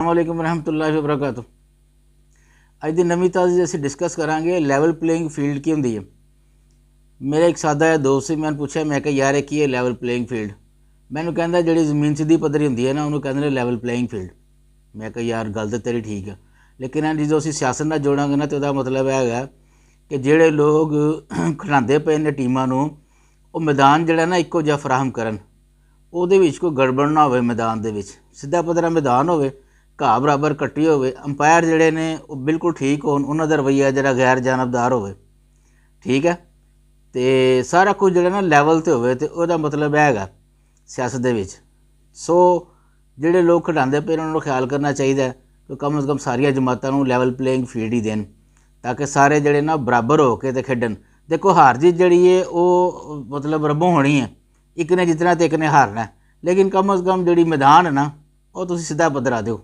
अस्सलामुअलैकुम रहमतुल्लाहि व बरकातुहू। अज की नवीं ताज़ी असीं डिस्कस करांगे लैवल प्लेइंग फील्ड की होंदी है। मेरा एक सादा जिहा दोस्त सी, मैं पूछा, मैं कहा यार की है लैवल प्लेइंग फील्ड। मैनूं कहंदा जिहड़ी जमीन सीधी पद्धरी होंदी है ना उन्होंने कहते हैं लैवल प्लेइंग फील्ड। मैं कहा यार गल तो तेरी ठीक है, लेकिन जो असीं सियासत नाल जोड़ांगे ना तो उसदा मतलब है कि जिहड़े लोग खिडांदे पे ने टीमां नूं वो मैदान जिहड़ा ना इक्को जिहा फराहम करन, ਉਹਦੇ ਵਿੱਚ कोई गड़बड़ ना होवे। मैदान दे विच सीधा पद्धरा मैदान होवे, घाह बराबर कट्टी होवे, अंपायर जिहड़े ने वो बिल्कुल ठीक होण, उन्हां दा रवैया जिहड़ा गैर जानबदार होवे, ठीक है। तो सारा कुछ जिहड़ा ना लैवल ते होवे, ते ਉਹਦਾ मतलब हैगा सियासत दे विच। सो जिहड़े लोग खिडांदे पे उन्हां नूं ख्याल करना चाहिए कि कम से कम सारिया जमातां नूं लैवल प्लेइंग फील्ड ही देन, ताकि सारे जिहड़े ना बराबर हो के ते खेडन। देखो हार जीत जिहड़ी है वो मतलब रब्बों होनी है, एक ने जितना तो एक ने हारना है, लेकिन कम अज़ कम जिहड़ी मैदान है ना वो तुसीं सीधा पद्धरा दिओ।